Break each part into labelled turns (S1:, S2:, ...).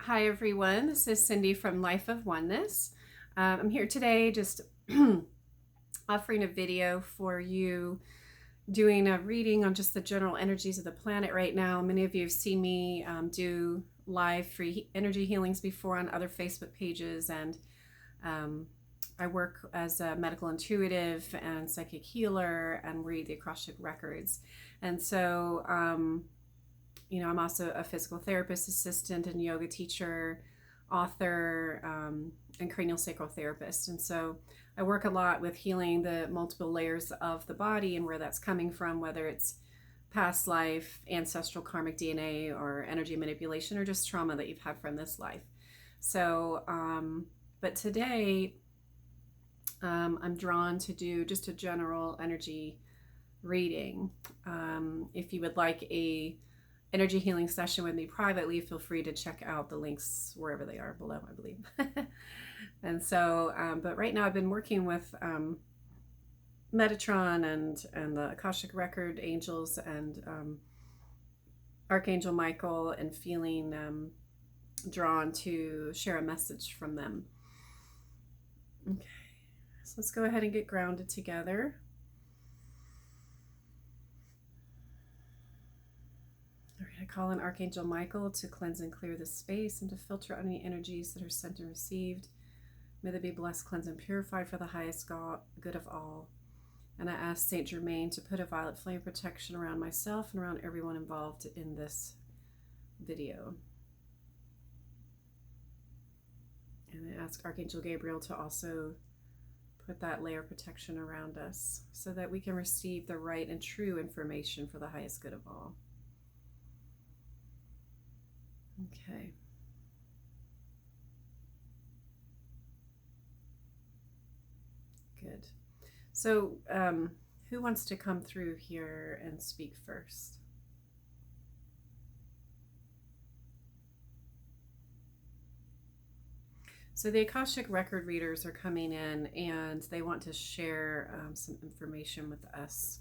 S1: Hi everyone, this is Cindy from Lifeofoneness. I'm here today just offering a video for you, doing a reading on just the general energies of the planet right now. Many of you have seen me do live free energy healings before on other Facebook pages, and I work as a medical intuitive and psychic healer and read the AKASHIC records. And so I'm also a physical therapist assistant and yoga teacher, author, and craniosacral therapist. And so I work a lot with healing the multiple layers of the body and where that's coming from, whether it's past life, ancestral karmic DNA, or energy manipulation, or just trauma that you've had from this life. So, but today I'm drawn to do just a general energy reading. If you would like a energy healing session with me privately, feel free to check out the links wherever they are below, I believe. And so, but right now I've been working with Metatron and the Akashic Record Angels and Archangel Michael, and feeling drawn to share a message from them. Okay, so let's go ahead and get grounded together. I call on Archangel Michael to cleanse and clear this space and to filter out any energies that are sent and received. May they be blessed, cleansed, and purified for the highest good of all. And I ask Saint Germain to put a violet flame protection around myself and around everyone involved in this video. And I ask Archangel Gabriel to also put that layer of protection around us so that we can receive the right and true information for the highest good of all. Okay. Good. So, who wants to come through here and speak first? So the Akashic record readers are coming in and they want to share some information with us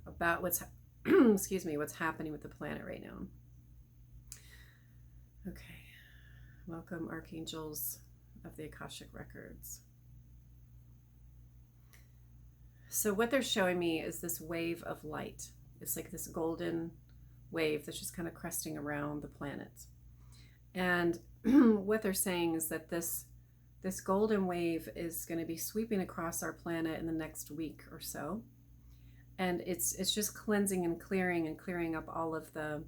S1: about what's what's happening with the planet right now. Okay, welcome archangels of the Akashic records. So what they're showing me is this wave of light. It's like this golden wave that's just kind of cresting around the planet. And what they're saying is that this golden wave is going to be sweeping across our planet in the next week or so. And it's just cleansing and clearing up all of the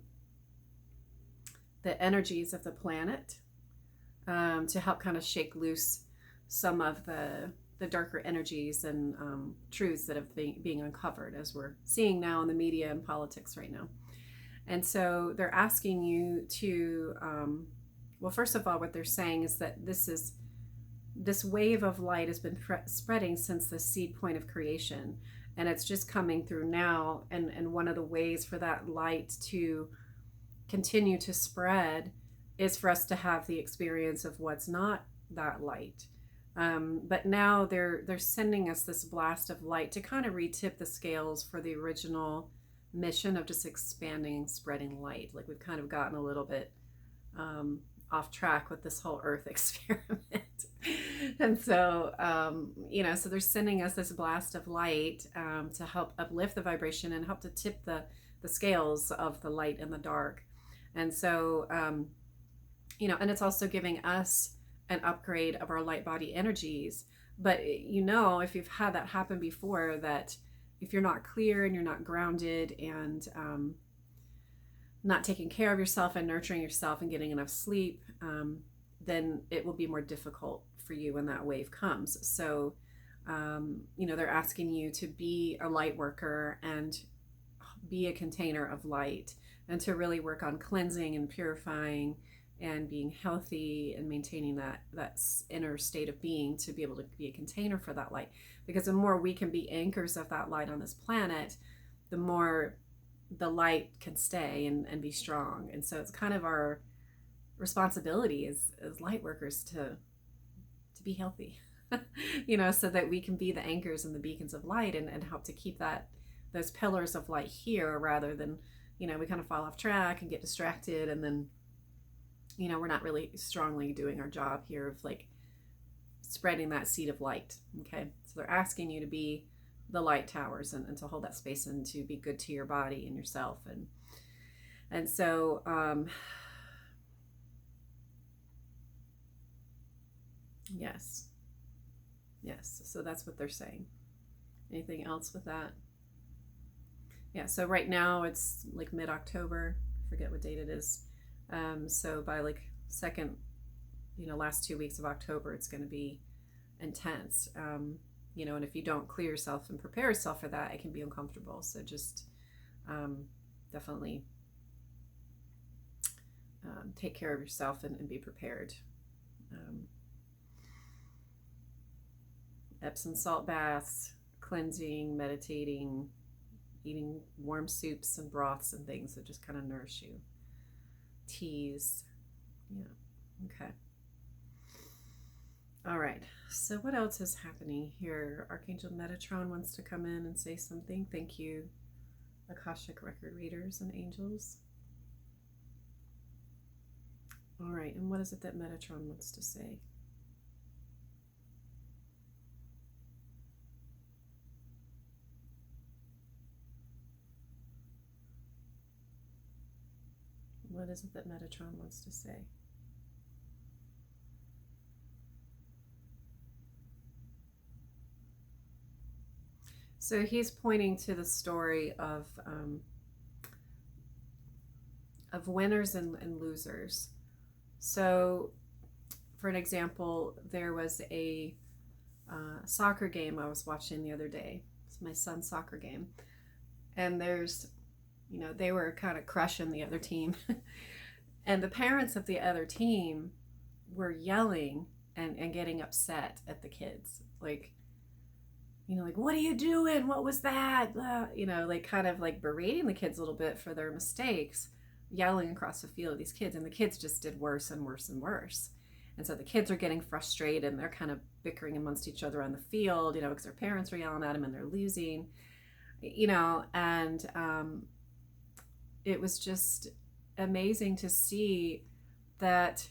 S1: energies of the planet, to help kind of shake loose some of the darker energies and truths that have been being uncovered, as we're seeing now in the media and politics right now. And so they're asking you to, well, first of all, what they're saying is that this wave of light has been spreading since the seed point of creation, and it's just coming through now. And one of the ways for that light to continue to spread is for us to have the experience of what's not that light. But now they're sending us this blast of light to kind of retip the scales for the original mission of just expanding and spreading light. Like, we've kind of gotten a little bit off track with this whole Earth experiment. And so, so they're sending us this blast of light to help uplift the vibration and help to tip the scales of the light and the dark. And so, and it's also giving us an upgrade of our light body energies. But if you've had that happen before, that if you're not clear and you're not grounded and not taking care of yourself and nurturing yourself and getting enough sleep, then it will be more difficult for you when that wave comes. So, they're asking you to be a light worker and be a container of light, and to really work on cleansing and purifying and being healthy and maintaining that inner state of being, to be able to be a container for that light. Because the more we can be anchors of that light on this planet, the more the light can stay and be strong. And so it's kind of our responsibility as light workers to be healthy, so that we can be the anchors and the beacons of light and help to keep those pillars of light here, rather than, we kind of fall off track and get distracted, and then we're not really strongly doing our job here of like spreading that seed of light. Okay, so they're asking you to be the light towers and to hold that space and to be good to your body and yourself. And so yes, so that's what they're saying. Anything else with that? Yeah, so right now it's like mid-October, I forget what date it is. So by like second, last 2 weeks of October, it's going to be intense. And if you don't clear yourself and prepare yourself for that, it can be uncomfortable. So just definitely take care of yourself and be prepared. Epsom salt baths, cleansing, meditating, eating warm soups and broths and things that just kind of nourish you. Teas. Yeah. Okay. All right. So what else is happening here? Archangel Metatron wants to come in and say something. Thank you, Akashic record readers and angels. All right. And what is it that Metatron wants to say? What is it that Metatron wants to say? So he's pointing to the story of winners and losers. So, for an example, there was a soccer game I was watching the other day. It's my son's soccer game. And there's, they were kind of crushing the other team. And the parents of the other team were yelling and getting upset at the kids. Like, like, what are you doing? What was that? Like kind of like berating the kids a little bit for their mistakes, yelling across the field at these kids. And the kids just did worse and worse and worse. And so the kids are getting frustrated and they're kind of bickering amongst each other on the field, because their parents are yelling at them and they're losing, and it was just amazing to see that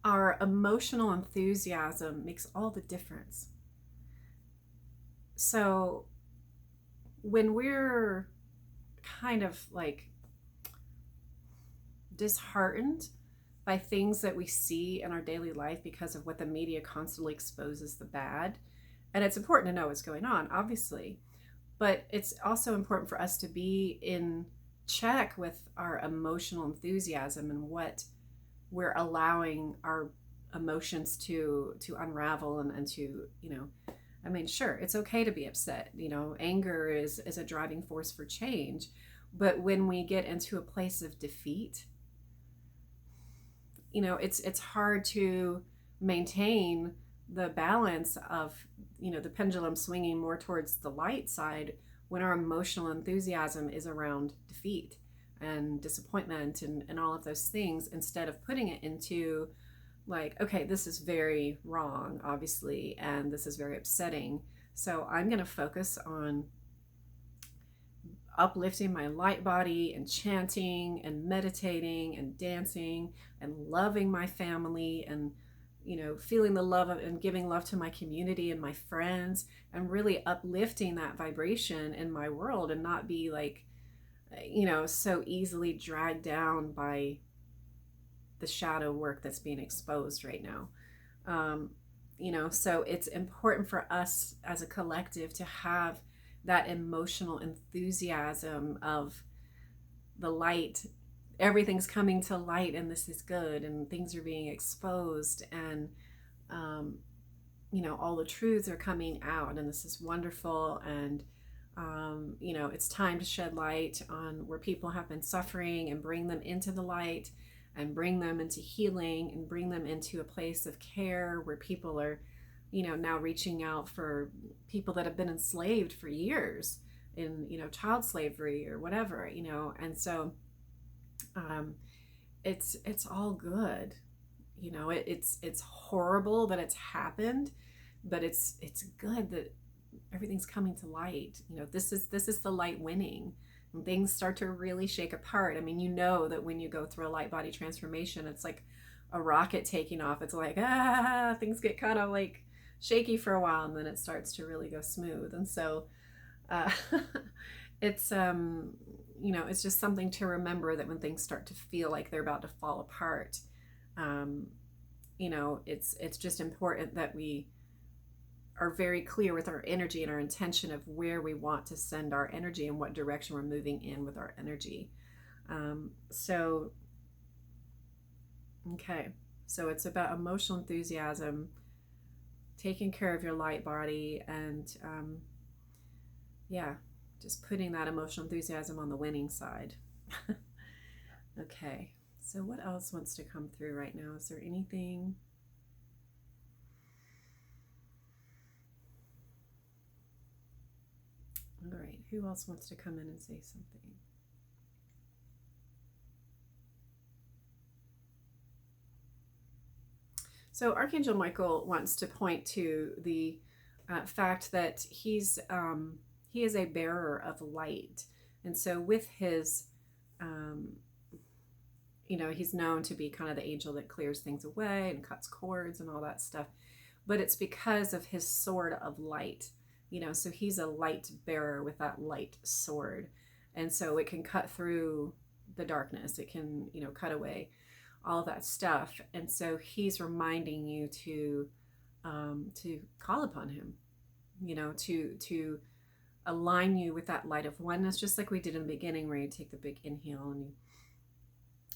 S1: our emotional enthusiasm makes all the difference. So when we're kind of like disheartened by things that we see in our daily life because of what the media constantly exposes the bad, and it's important to know what's going on, obviously, but it's also important for us to be in check with our emotional enthusiasm and what we're allowing our emotions to unravel and to, sure, it's okay to be upset. Anger is a driving force for change. But when we get into a place of defeat, it's hard to maintain the balance of, the pendulum swinging more towards the light side when our emotional enthusiasm is around defeat and disappointment and all of those things, instead of putting it into like, okay, this is very wrong, obviously, and this is very upsetting. So I'm going to focus on uplifting my light body and chanting and meditating and dancing and loving my family and, feeling the love of, and giving love to my community and my friends, and really uplifting that vibration in my world and not be like, so easily dragged down by the shadow work that's being exposed right now. So it's important for us as a collective to have that emotional enthusiasm of the light. Everything's coming to light and this is good and things are being exposed and, all the truths are coming out and this is wonderful. And it's time to shed light on where people have been suffering and bring them into the light and bring them into healing and bring them into a place of care where people are, now reaching out for people that have been enslaved for years in, child slavery or whatever, and so it's all good. It's horrible that it's happened, but it's good that everything's coming to light. This is the light winning. things start to really shake apart. I mean, you know that when you go through a light body transformation, it's like a rocket taking off. It's like, things get kind of like shaky for a while, and then it starts to really go smooth. And so uh, it's, it's just something to remember, that when things start to feel like they're about to fall apart, it's just important that we are very clear with our energy and our intention of where we want to send our energy and what direction we're moving in with our energy. Okay, so it's about emotional enthusiasm, taking care of your light body, and just putting that emotional enthusiasm on the winning side. Okay, so what else wants to come through right now? Is there anything? All right, who else wants to come in and say something? So Archangel Michael wants to point to the fact that he is a bearer of light. And so with his, he's known to be kind of the angel that clears things away and cuts cords and all that stuff. But it's because of his sword of light. So he's a light bearer with that light sword. And so it can cut through the darkness. It can, cut away all that stuff. And so he's reminding you to call upon him, to align you with that light of oneness, just like we did in the beginning, where you take the big inhale and you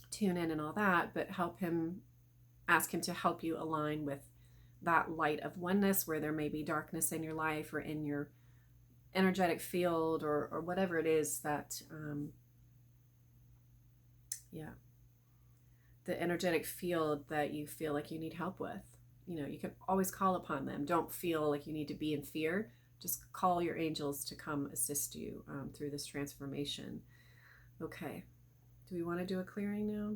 S1: tune in and all that, but ask him to help you align with that light of oneness, where there may be darkness in your life or in your energetic field, or whatever it is that, the energetic field that you feel like you need help with. You can always call upon them. Don't feel like you need to be in fear. Just call your angels to come assist you through this transformation. Okay. Do we want to do a clearing now?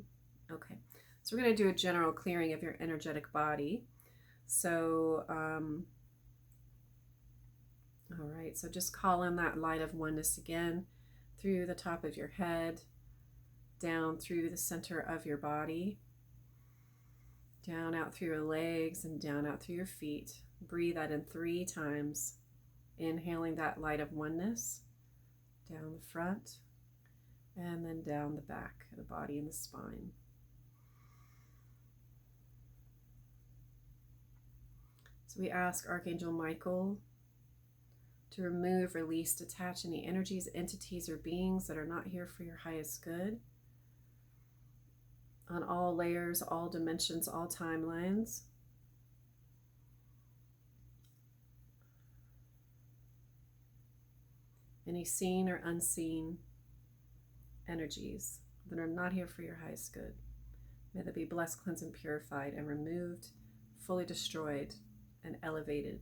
S1: Okay. So we're going to do a general clearing of your energetic body. So, all right. So just call in that light of oneness again through the top of your head, down through the center of your body, down out through your legs, and down out through your feet. Breathe that in 3 times. Inhaling that light of oneness down the front, and then down the back of the body and the spine. So we ask Archangel Michael to remove, release, detach any energies, entities, or beings that are not here for your highest good, on all layers, all dimensions, all timelines. Any seen or unseen energies that are not here for your highest good, may they be blessed, cleansed, and purified, and removed, fully destroyed, and elevated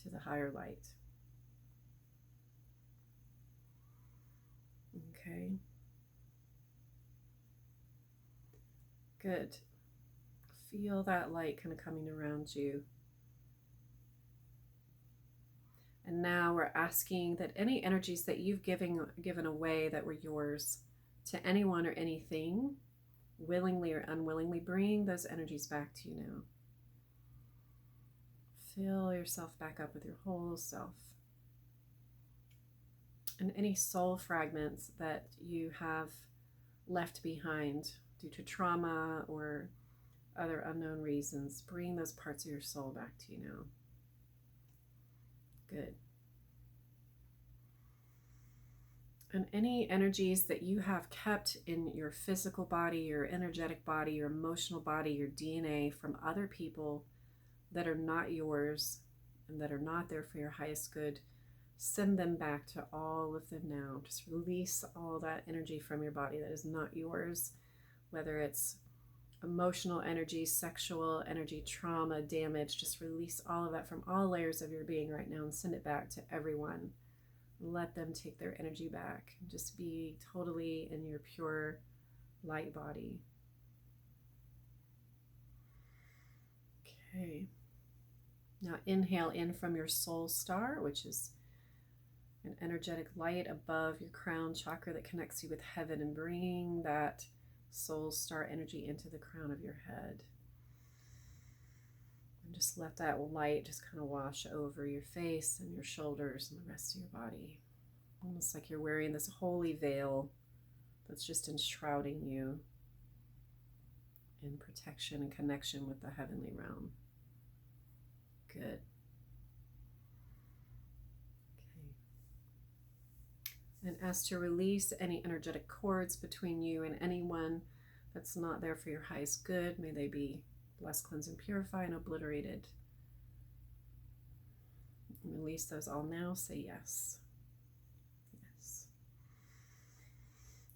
S1: to the higher light. Okay. Good. Feel that light kind of coming around you. And now we're asking that any energies that you've given away that were yours to anyone or anything, willingly or unwillingly, bring those energies back to you now. Fill yourself back up with your whole self. And any soul fragments that you have left behind due to trauma or other unknown reasons, bring those parts of your soul back to you now. Good. And any energies that you have kept in your physical body, your energetic body, your emotional body, your DNA from other people that are not yours and that are not there for your highest good, send them back to all of them now. Just release all that energy from your body that is not yours, whether it's emotional energy, sexual energy, trauma, damage. Just release all of that from all layers of your being right now and send it back to everyone. Let them take their energy back. Just be totally in your pure light body. Okay. Now inhale in from your soul star, which is an energetic light above your crown chakra that connects you with heaven, and bring that soul star energy into the crown of your head. And just let that light just kind of wash over your face and your shoulders and the rest of your body. Almost like you're wearing this holy veil that's just enshrouding you in protection and connection with the heavenly realm. Good. Okay. And ask to release any energetic cords between you and anyone that's not there for your highest good. May they be blessed, cleansed, and purified, and obliterated. Release those all now. Say yes. Yes.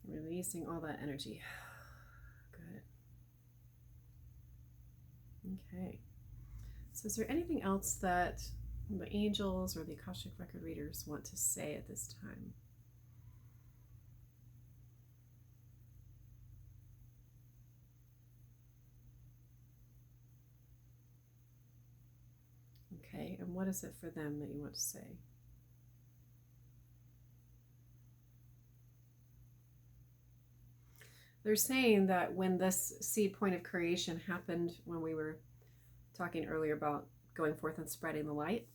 S1: Releasing all that energy. Good. Okay. So is there anything else that the angels or the Akashic record readers want to say at this time? Okay, and what is it for them that you want to say? They're saying that when this seed point of creation happened, when we were talking earlier about going forth and spreading the light,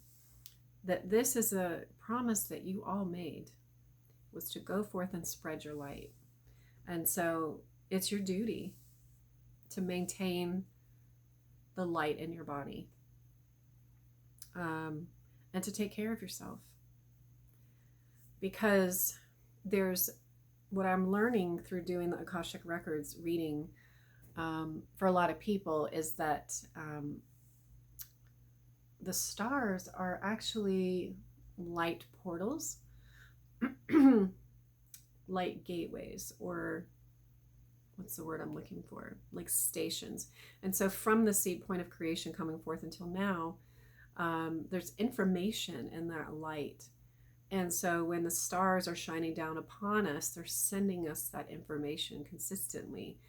S1: that this is a promise that you all made, was to go forth and spread your light. And so it's your duty to maintain the light in your body, and to take care of yourself. Because there's what I'm learning through doing the Akashic Records reading for a lot of people is that the stars are actually light portals, light gateways, or what's the word I'm looking for? Like stations. And so from the seed point of creation coming forth until now, there's information in that light. And so when the stars are shining down upon us, they're sending us that information consistently.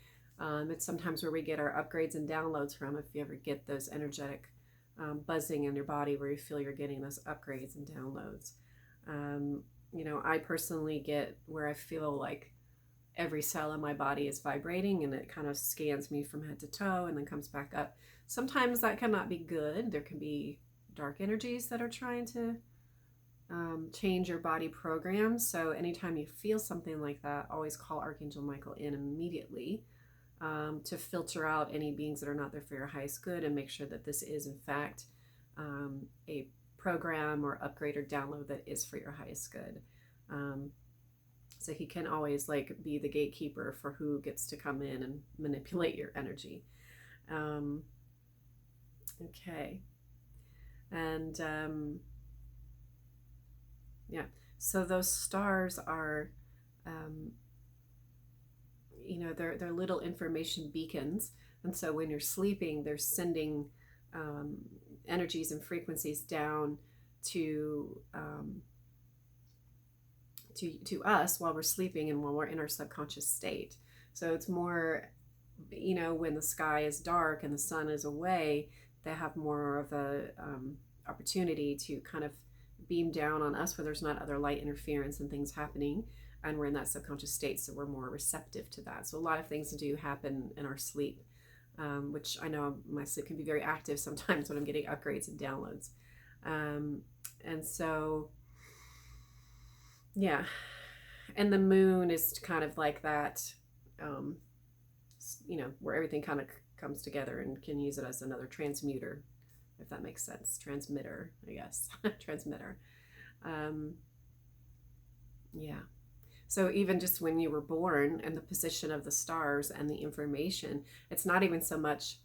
S1: It's sometimes where we get our upgrades and downloads from, if you ever get those energetic buzzing in your body where you feel you're getting those upgrades and downloads. You know, I personally get where I feel like every cell in my body is vibrating, and it kind of scans me from head to toe and then comes back up. Sometimes that cannot be good. There can be dark energies that are trying to change your body programs. So anytime you feel something like that, always call Archangel Michael in immediately to filter out any beings that are not there for your highest good, and make sure that this is in fact a program or upgrade or download that is for your highest good. So he can always like be the gatekeeper for who gets to come in and manipulate your energy. Okay. And yeah, so those stars are, you know, they're little information beacons. And so when you're sleeping, they're sending energies and frequencies down to us while we're sleeping and while we're in our subconscious state. So it's more, you know, when the sky is dark and the sun is away, they have more of a opportunity to kind of beam down on us where there's not other light interference and things happening, and we're in that subconscious state, so we're more receptive to that. So a lot of things do happen in our sleep, which I know my sleep can be very active sometimes when I'm getting upgrades and downloads. And so yeah, and the moon is kind of like that, you know, where everything kind of comes together, and can use it as another transmuter, if that makes sense. Transmitter, I guess. Transmitter. Yeah. So even just when you were born and the position of the stars and the information, it's not even so much,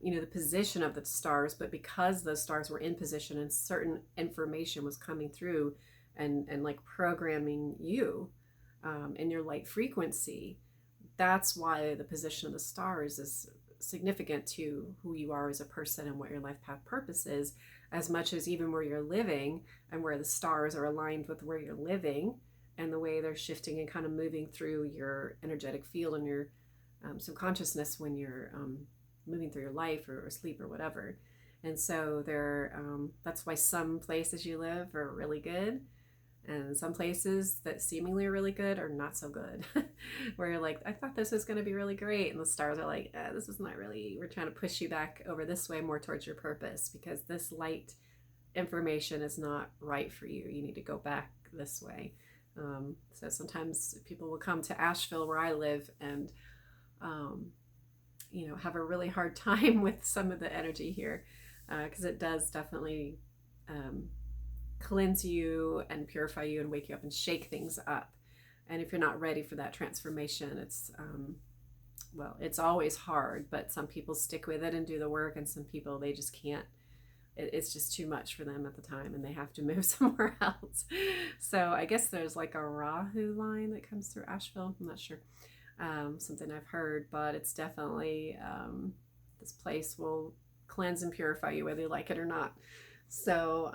S1: you know, the position of the stars, but because those stars were in position and certain information was coming through and like programming you in your light frequency, that's why the position of the stars is significant to who you are as a person and what your life path purpose is, as much as even where you're living and where the stars are aligned with where you're living and the way they're shifting and kind of moving through your energetic field and your subconsciousness when you're moving through your life or sleep or whatever. And so that's why some places you live are really good, And some places that seemingly are really good are not so good. Where you're like, I thought this was going to be really great. And the stars are like, this is not really, we're trying to push you back over this way more towards your purpose, because this light information is not right for you. You need to go back this way. So sometimes people will come to Asheville, where I live, and, have a really hard time with some of the energy here, because it does definitely cleanse you and purify you and wake you up and shake things up. And if you're not ready for that transformation, it's always hard, but some people stick with it and do the work, and some people, they just can't. It's just too much for them at the time, and they have to move somewhere else. So I guess there's like a Rahu line that comes through Asheville. I'm not sure. Something I've heard, but it's definitely, this place will cleanse and purify you whether you like it or not. So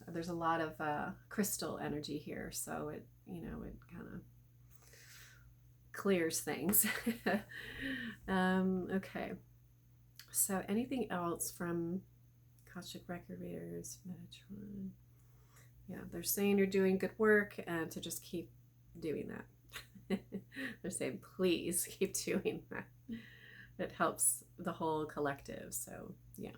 S1: there's a lot of crystal energy here, so it kind of clears things. Okay, so anything else from AKASHIC record readers, Metatron? Yeah, they're saying you're doing good work, and to just keep doing that. They're saying please keep doing that. It helps the whole collective. So yeah.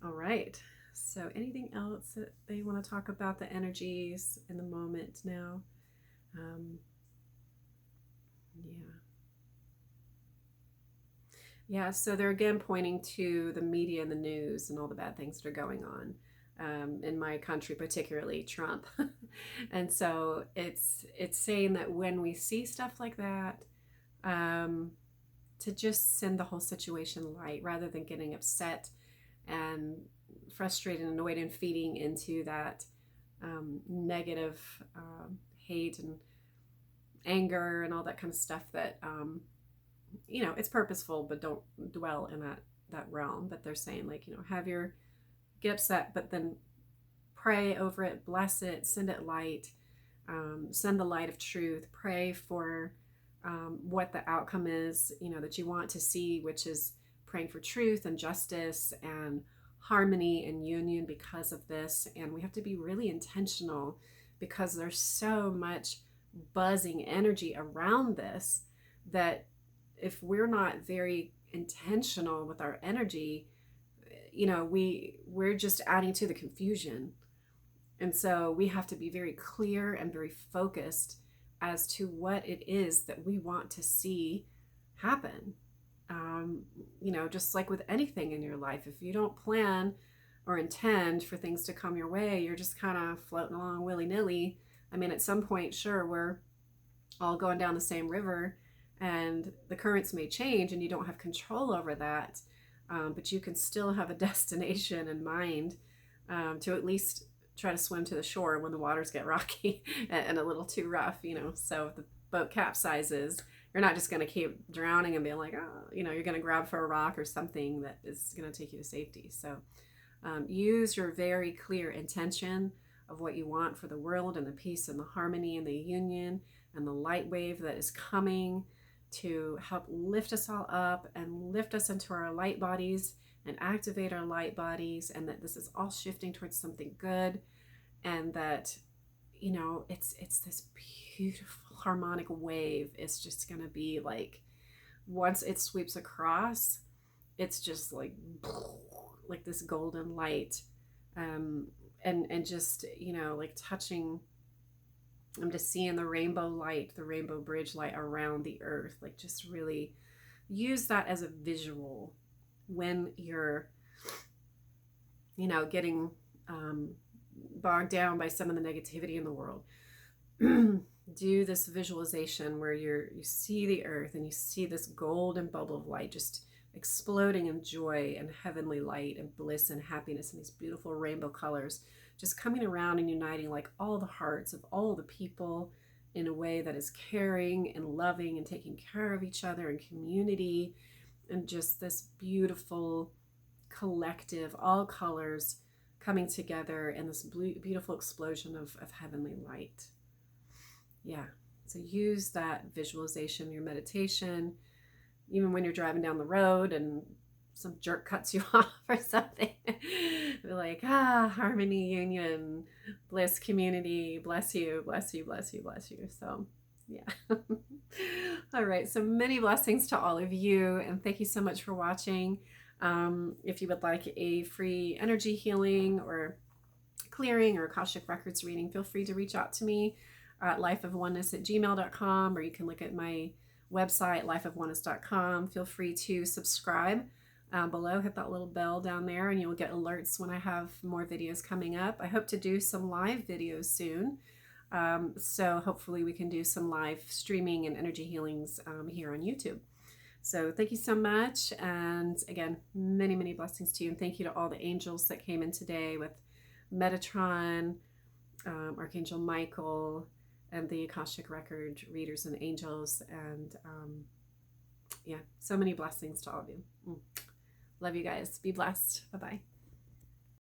S1: All right. So anything else that they want to talk about the energies in the moment now? Yeah, so they're again pointing to the media and the news and all the bad things that are going on, in my country, particularly Trump. And so it's saying that when we see stuff like that, to just send the whole situation light, rather than getting upset and frustrated and annoyed and feeding into that negative hate and anger and all that kind of stuff that it's purposeful, but don't dwell in that realm. But they're saying, like, get upset, but then pray over it, bless it, send it light, send the light of truth, pray for what the outcome is, that you want to see, which is praying for truth and justice and harmony and union because of this. And we have to be really intentional, because there's so much buzzing energy around this, that if we're not very intentional with our energy, we're just adding to the confusion. And so we have to be very clear and very focused as to what it is that we want to see happen. Just like with anything in your life, if you don't plan or intend for things to come your way, you're just kind of floating along willy-nilly. I mean, at some point, sure, we're all going down the same river, and the currents may change and you don't have control over that, but you can still have a destination in mind, to at least try to swim to the shore when the waters get rocky and a little too rough. So if the boat capsizes, you're not just going to keep drowning and being like, you're going to grab for a rock or something that is going to take you to safety. So use your very clear intention of what you want for the world, and the peace and the harmony and the union and the light wave that is coming to help lift us all up and lift us into our light bodies and activate our light bodies, and that this is all shifting towards something good, and that it's this beautiful harmonic wave. It's just going to be like, once it sweeps across, it's just like this golden light, and just like touching. I'm just seeing the rainbow light, the rainbow bridge light around the earth. Like, just really use that as a visual when you're getting bogged down by some of the negativity in the world. Do this visualization where you see the earth and you see this golden bubble of light just exploding in joy and heavenly light and bliss and happiness, and these beautiful rainbow colors just coming around and uniting like all the hearts of all the people in a way that is caring and loving and taking care of each other and community, and just this beautiful collective, all colors coming together in this beautiful explosion of heavenly light. Yeah, so use that visualization, your meditation, even when you're driving down the road and some jerk cuts you off or something. Be like, harmony, union, bliss, community, bless you, bless you, bless you, bless you. So yeah. All right. So many blessings to all of you. And thank you so much for watching. If you would like a free energy healing or clearing or Akashic Records reading, feel free to reach out to me at lifeofoneness@gmail.com, or you can look at my website, lifeofoneness.com. Feel free to subscribe below, hit that little bell down there, and you'll get alerts when I have more videos coming up. I hope to do some live videos soon. So hopefully we can do some live streaming and energy healings here on YouTube. So thank you so much. And again, many, many blessings to you. And thank you to all the angels that came in today with Metatron, Archangel Michael, and the Akashic Record readers and angels. And yeah, so many blessings to all of you. Love you guys. Be blessed. Bye-bye.